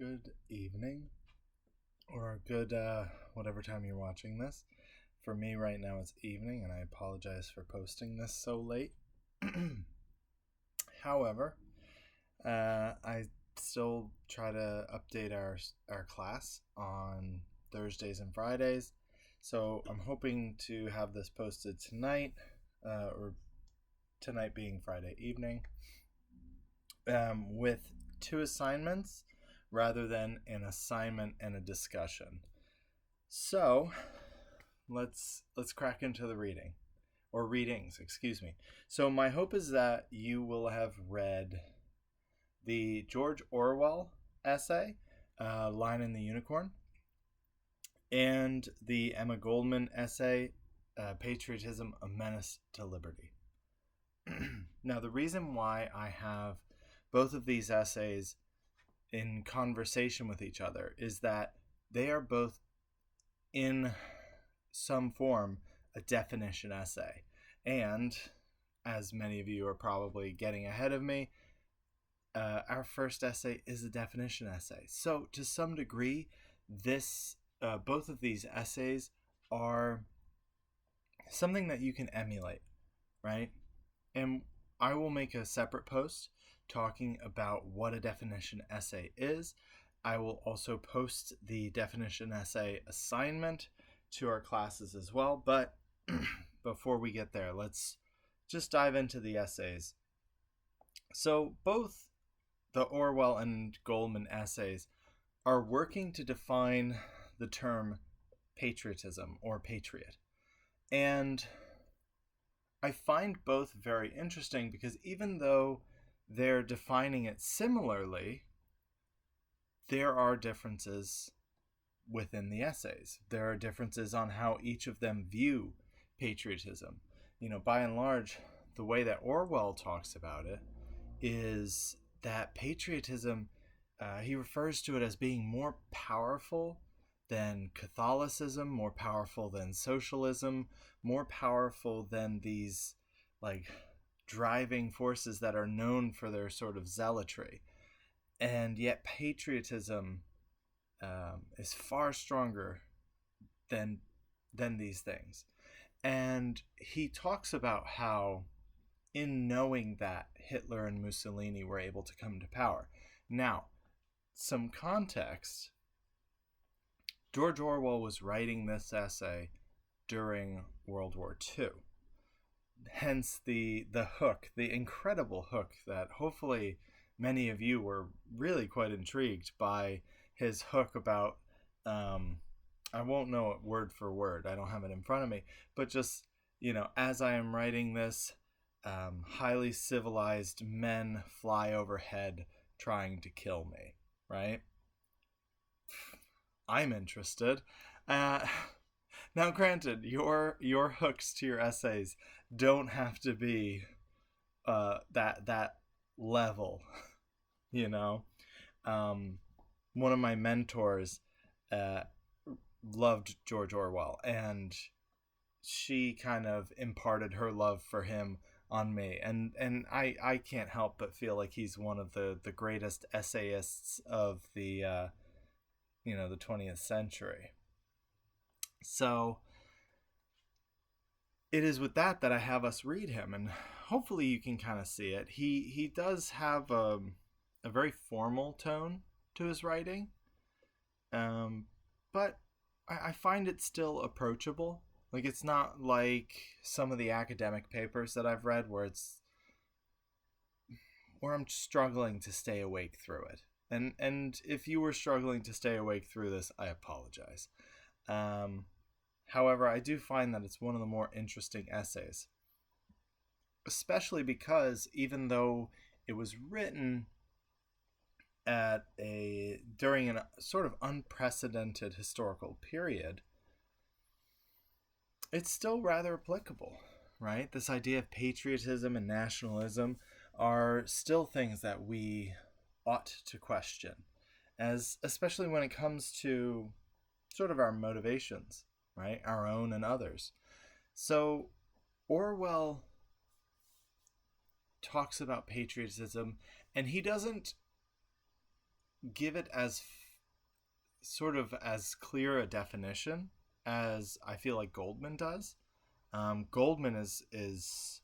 good evening, or good whatever time you're watching this. For me right now it's evening, and I apologize for posting this so late. However, I still try to update our class on Thursdays and Fridays, so I'm hoping to have this posted tonight, or tonight being Friday evening, with two assignments rather than an assignment and a discussion. So let's crack into the reading, or readings, excuse me. So my hope is that you will have read the George Orwell essay, Lion and the Unicorn, and the Emma Goldman essay, Patriotism, a Menace to Liberty. Now, the reason why I have both of these essays in conversation with each other is that they are both in some form a definition essay. And as many of you are probably getting ahead of me, our first essay is a definition essay. So to some degree, both of these essays are something that you can emulate, right? And I will make a separate post talking about what a definition essay is. I will also post the definition essay assignment to our classes as well. But before we get there, let's just dive into the essays. So both the Orwell and Goldman essays are working to define the term patriotism or patriot. And I find both very interesting because even though they're defining it similarly, there are differences within the essays. There are differences on how each of them view patriotism. By and large, the way that Orwell talks about it is that patriotism, he refers to it as being more powerful than Catholicism, more powerful than socialism, more powerful than these driving forces that are known for their sort of zealotry. And yet patriotism is far stronger than these things. And he talks about how, in knowing that Hitler and Mussolini were able to come to power. Now, some context. George Orwell was writing this essay during World War II. Hence the hook, the incredible hook that hopefully many of you were really quite intrigued by his hook about, I won't know it word for word, I don't have it in front of me, but just, as I am writing this, highly civilized men fly overhead trying to kill me, right? I'm interested. Now, granted, your hooks to your essays don't have to be that level, One of my mentors loved George Orwell, and she kind of imparted her love for him on me, and I can't help but feel like he's one of the greatest essayists of the the 20th century. So it is with that I have us read him, and hopefully you can kind of see it. He does have a very formal tone to his writing, but I find it still approachable. It's not like some of the academic papers that I've read where I'm struggling to stay awake through it. And if you were struggling to stay awake through this, I apologize. However, I do find that it's one of the more interesting essays, especially because even though it was written during a sort of unprecedented historical period, it's still rather applicable, right? This idea of patriotism and nationalism are still things that we ought to question, especially when it comes to sort of our motivations, right? Our own and others. So Orwell talks about patriotism, and he doesn't give it as sort of as clear a definition as I feel like Goldman does. Goldman is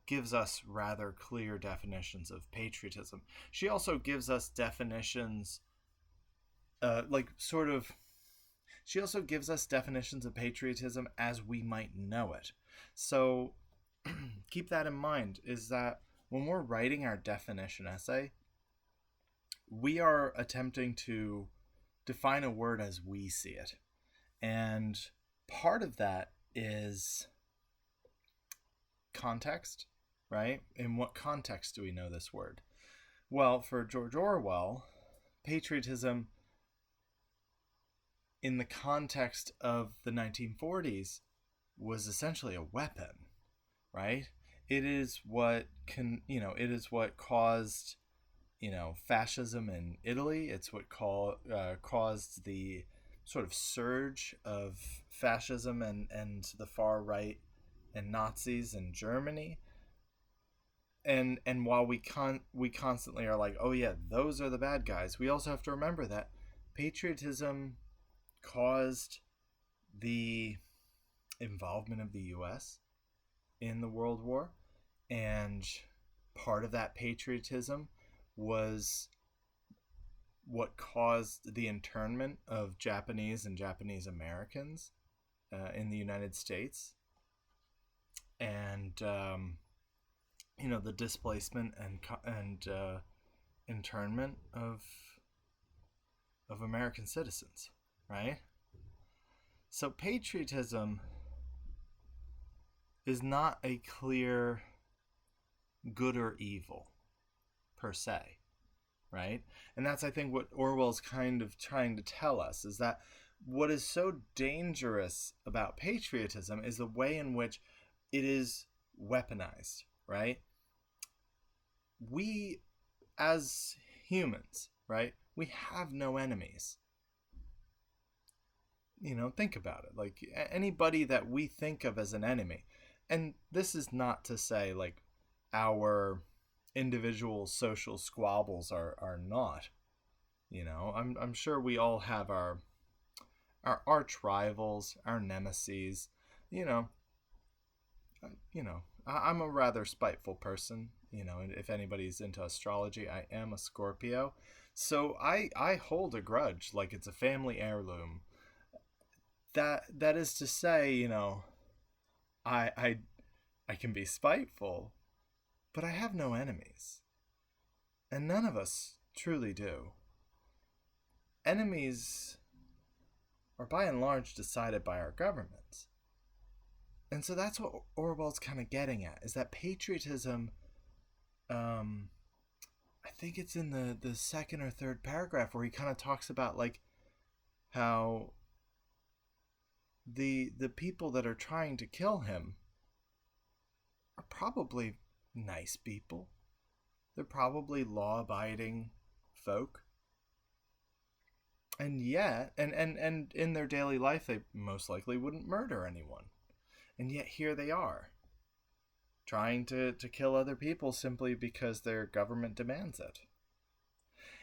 gives us rather clear definitions of patriotism. She also gives us definitions, like sort of. She also gives us definitions of patriotism as we might know it. So keep that in mind. Is that when we're writing our definition essay, we are attempting to define a word as we see it. And part of that is context, right? In what context do we know this word? Well, for George Orwell, patriotism in the context of the 1940s was essentially a weapon, right? It is what it is what caused, fascism in Italy. It's what caused the sort of surge of fascism and the far right and Nazis in Germany. And while we constantly are like, oh yeah, those are the bad guys, we also have to remember that patriotism caused the involvement of the US in the World War, and part of that patriotism was what caused the internment of Japanese and Japanese Americans in the United States, and the displacement and internment of American citizens, right? So patriotism is not a clear good or evil per se, right? And that's, I think, what Orwell's kind of trying to tell us, is that what is so dangerous about patriotism is the way in which it is weaponized, right? We, as humans, right, we have no enemies. Think about it. Like, anybody that we think of as an enemy, and this is not to say like our individual social squabbles are not. I'm sure we all have our arch rivals, our nemesis. You know, I'm a rather spiteful person. And if anybody's into astrology, I am a Scorpio, so I hold a grudge like it's a family heirloom. That is to say, I I can be spiteful, but I have no enemies, and none of us truly do. Enemies are by and large decided by our governments. And so that's what Orwell's kind of getting at, is that patriotism, I think it's in the second or third paragraph where he kind of talks about like how the people that are trying to kill him are probably nice people. They're probably law-abiding folk. And yet, and in their daily life, they most likely wouldn't murder anyone. And yet here they are, trying to kill other people simply because their government demands it.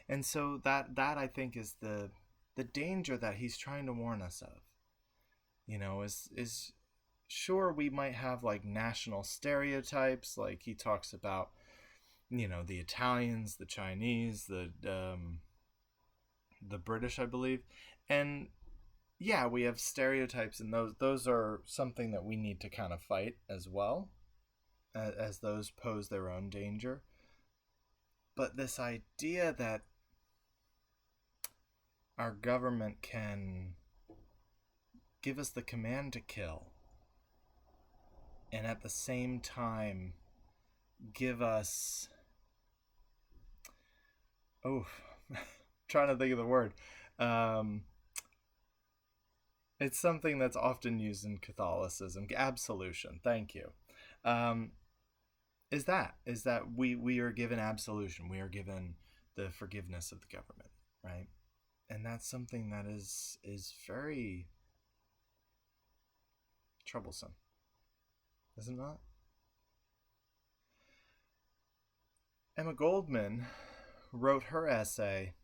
And so that I think is the danger that he's trying to warn us of. Is sure, we might have like national stereotypes, like he talks about, the Italians, the Chinese, the British, I believe. And yeah, we have stereotypes, and those are something that we need to kind of fight as well, as those pose their own danger. But this idea that our government can give us the command to kill, and at the same time give us, trying to think of the word, it's something that's often used in Catholicism, absolution, thank you, is that we are given absolution, we are given the forgiveness of the government, right? And that's something that is very troublesome, is it not? Emma Goldman, wrote her essay,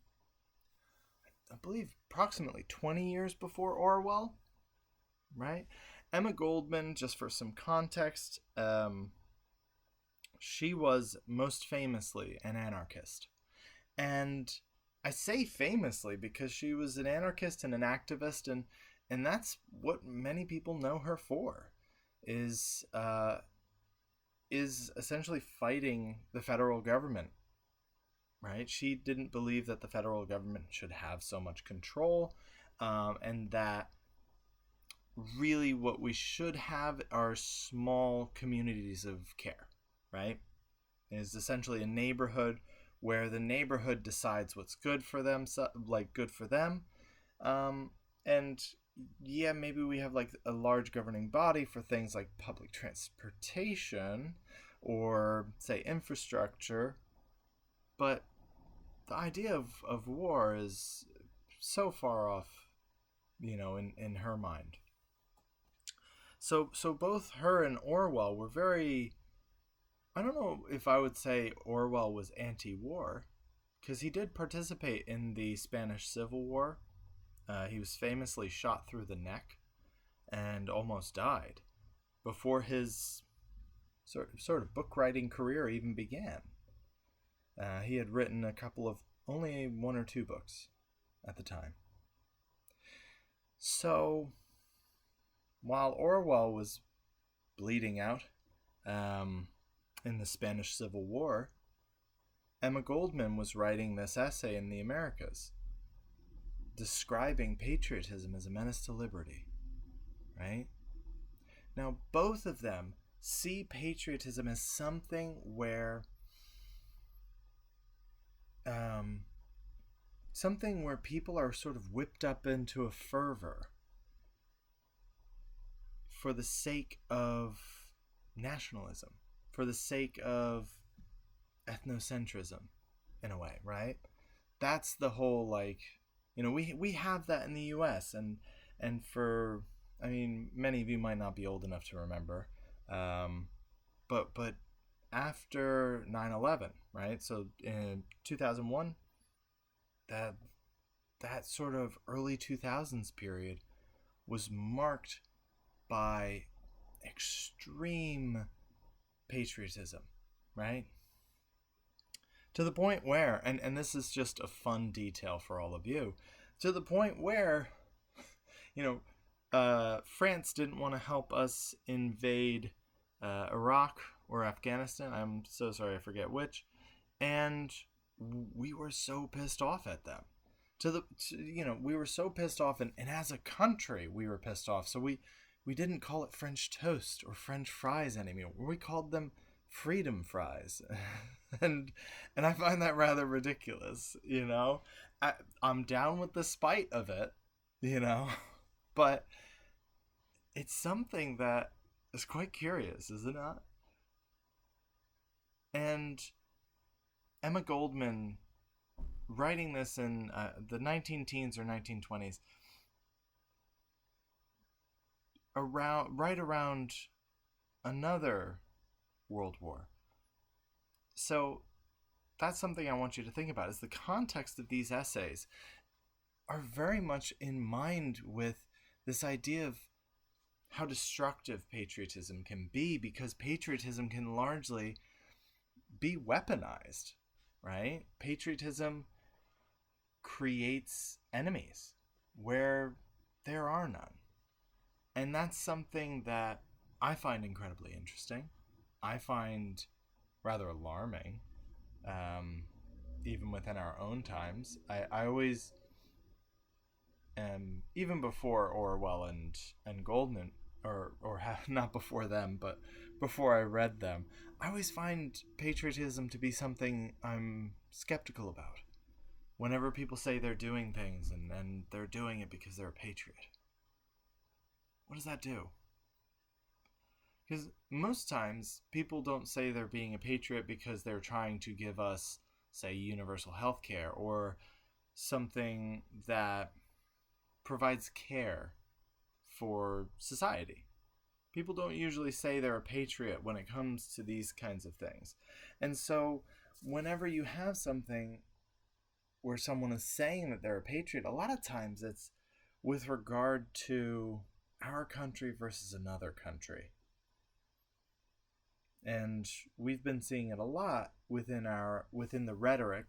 I believe, approximately 20 years before Orwell, right? Emma Goldman, just for some context, she was most famously an anarchist. And I say famously because she was an anarchist and an activist, and that's what many people know her for, is essentially fighting the federal government, right? She didn't believe that the federal government should have so much control, and that really what we should have are small communities of care, right? It is essentially a neighborhood where the neighborhood decides what's good for them, like good for them. And yeah, maybe we have like a large governing body for things like public transportation or say infrastructure, but the idea of war is so far off, in her mind. So both her and Orwell were very, I don't know if I would say Orwell was anti-war, because he did participate in the Spanish Civil War. He was famously shot through the neck and almost died before his sort of book writing career even began. He had written only one or two books at the time. So while Orwell was bleeding out in the Spanish Civil War, Emma Goldman was writing this essay in the Americas, describing patriotism as a menace to liberty, right? Now, both of them see patriotism as something where people are sort of whipped up into a fervor for the sake of nationalism, for the sake of ethnocentrism, in a way, right? That's the whole, like, we have that in the U.S. and for, I mean, many of you might not be old enough to remember, but after 9/11, right? So in 2001, that sort of early 2000s period was marked by extreme patriotism, right? To the point where, and this is just a fun detail for all of you, to the point where, France didn't want to help us invade Iraq or Afghanistan. I'm so sorry, I forget which. And we were so pissed off at them. We were so pissed off, and as a country, we were pissed off. So we didn't call it French toast or French fries anymore. We called them freedom fries. and I find that rather ridiculous, I'm down with the spite of it, but it's something that is quite curious, is it not? And Emma Goldman, writing this in the 19-teens or 1920s, right around another world war. So that's something I want you to think about, is the context of these essays are very much in mind with this idea of how destructive patriotism can be, because patriotism can largely be weaponized, right? Patriotism creates enemies where there are none. And that's something that I find incredibly interesting. I find rather alarming, even within our own times. I always, even before Orwell and Goldman, or not before them, but before I read them, I always find patriotism to be something I'm skeptical about. Whenever people say they're doing things and they're doing it because they're a patriot, what does that do? Because most times people don't say they're being a patriot because they're trying to give us, say, universal health care or something that provides care for society. People don't usually say they're a patriot when it comes to these kinds of things. And so whenever you have something where someone is saying that they're a patriot, a lot of times it's with regard to our country versus another country. And we've been seeing it a lot within the rhetoric.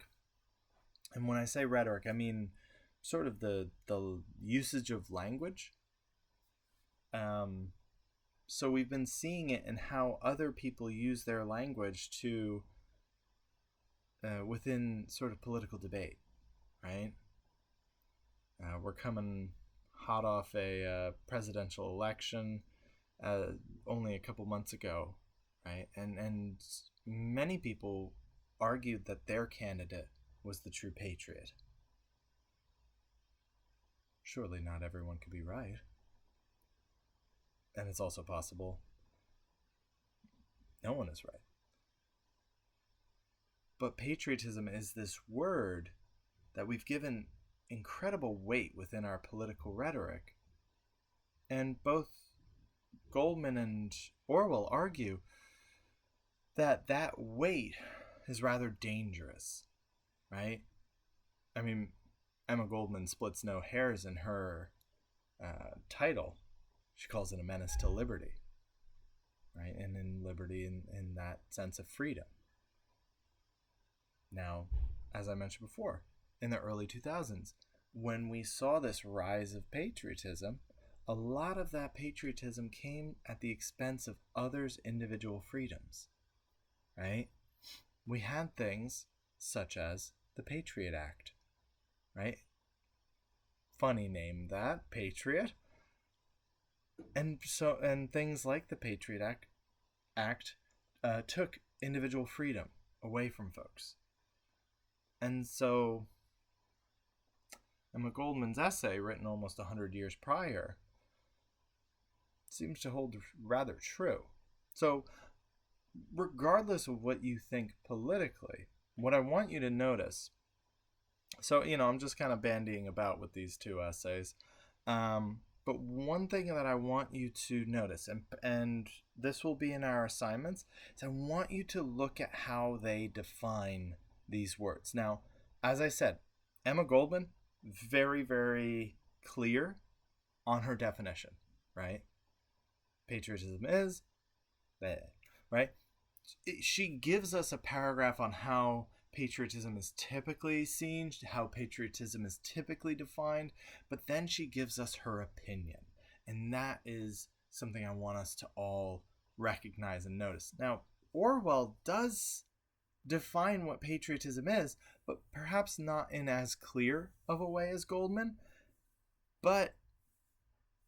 And when I say rhetoric, I mean sort of the usage of language. So we've been seeing it in how other people use their language to within sort of political debate, right? We're coming hot off a presidential election only a couple months ago, right? And many people argued that their candidate was the true patriot. Surely not everyone could be right. And it's also possible no one is right. But patriotism is this word that we've given incredible weight within our political rhetoric. And both Goldman and Orwell argue that that weight is rather dangerous, right? I mean, Emma Goldman splits no hairs in her title. She calls it a menace to liberty, right? And in liberty in that sense of freedom. Now, as I mentioned before, in the early 2000s, when we saw this rise of patriotism, a lot of that patriotism came at the expense of others' individual freedoms, right? We had things such as the Patriot Act, right? Funny name that, Patriot. And things like the Patriot Act took individual freedom away from folks. And so Emma Goldman's essay, written almost 100 years prior, seems to hold rather true. So regardless of what you think politically, what I want you to notice, so, I'm just kind of bandying about with these two essays, but one thing that I want you to notice, and this will be in our assignments, is I want you to look at how they define these words. Now, as I said, Emma Goldman, very, very clear on her definition, right? Patriotism is bad, right? She gives us a paragraph on how patriotism is typically seen, how patriotism is typically defined, but then she gives us her opinion. And that is something I want us to all recognize and notice. Now, Orwell does define what patriotism is, but perhaps not in as clear of a way as Goldman, but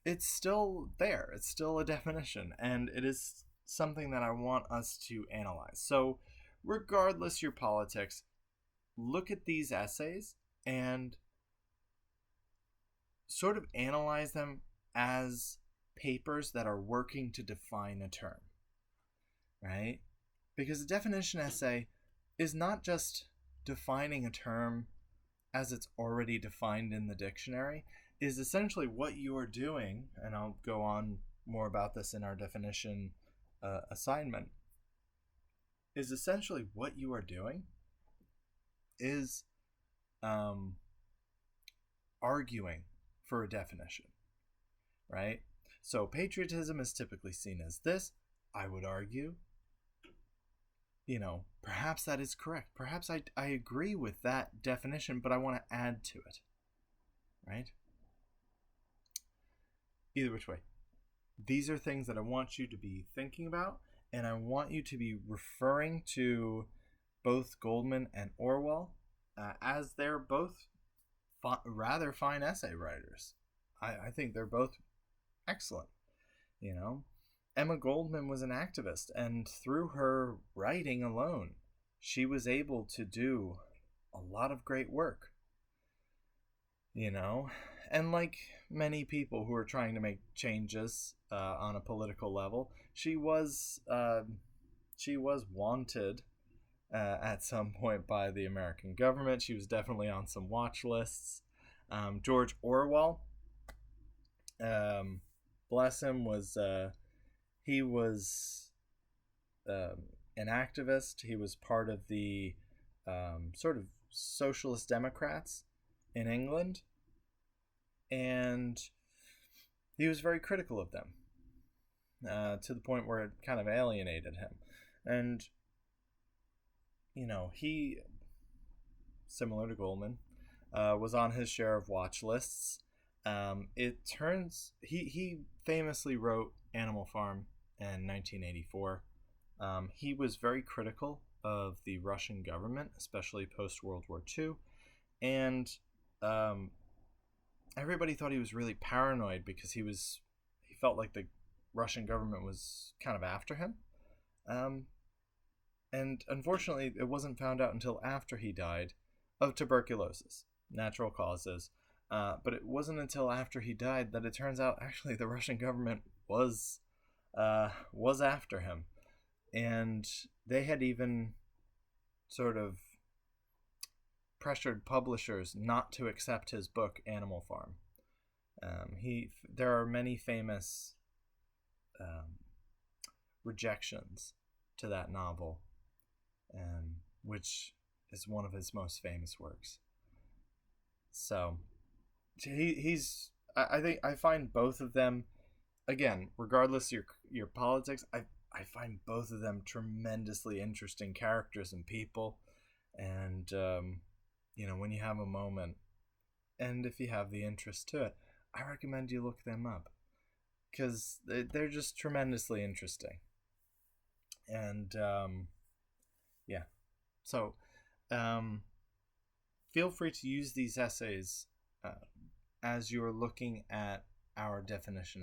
it's still there. It's still a definition, and it is something that I want us to analyze. So regardless your politics, look at these essays and sort of analyze them as papers that are working to define a term, right? Because a definition essay is not just defining a term as it's already defined in the dictionary, is essentially what you are doing, and I'll go on more about this in our definition assignment, is essentially what you are doing is arguing for a definition, right? So patriotism is typically seen as this. I would argue, perhaps that is correct. Perhaps I agree with that definition, but I want to add to it, right? Either which way. These are things that I want you to be thinking about, and I want you to be referring to both Goldman and Orwell as they're both rather fine essay writers. I think they're both excellent. Emma Goldman was an activist, and through her writing alone, she was able to do a lot of great work. And like many people who are trying to make changes on a political level, she was wanted at some point by the American government. She was definitely on some watch lists. George Orwell, bless him, was an activist. He was part of the sort of socialist democrats in England, and he was very critical of them, to the point where it kind of alienated him. And, he, similar to Goldman, was on his share of watch lists. It turns he famously wrote Animal Farm in 1984. He was very critical of the Russian government, especially post World War II, and everybody thought he was really paranoid because he felt like the Russian government was kind of after him. And unfortunately, it wasn't found out until after he died of tuberculosis, natural causes. But it wasn't until after he died that it turns out actually the Russian government was after him, and they had even sort of pressured publishers not to accept his book Animal Farm. There are many famous rejections to that novel, which is one of his most famous works. So I think I find both of them, again, regardless of your politics, I find both of them tremendously interesting characters and people. And when you have a moment, and if you have the interest to it, I recommend you look them up, because they're just tremendously interesting. And yeah, so feel free to use these essays as you're looking at our definition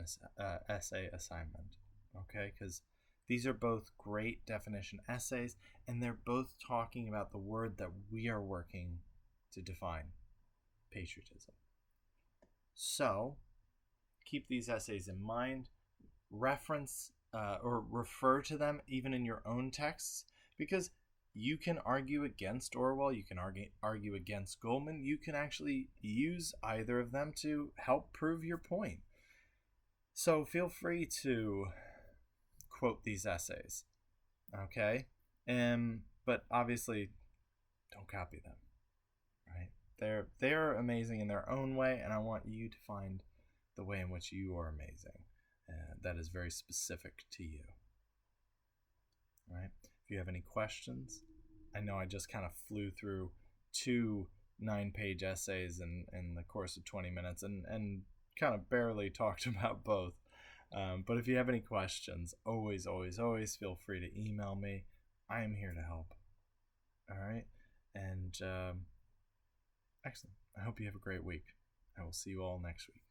essay assignment, okay? Because these are both great definition essays, and they're both talking about the word that we are working to define, patriotism. So keep these essays in mind, reference or refer to them even in your own texts, because you can argue against Orwell, you can argue against Goldman, you can actually use either of them to help prove your point. So feel free to quote these essays, okay? But obviously, don't copy them, right? They're amazing in their own way, and I want you to find the way in which you are amazing. That is very specific to you. All right? If you have any questions, I know I just kind of flew through 2 9-page essays in the course of 20 minutes and kind of barely talked about both. But if you have any questions, always feel free to email me. I am here to help. All right? And excellent. I hope you have a great week. I will see you all next week.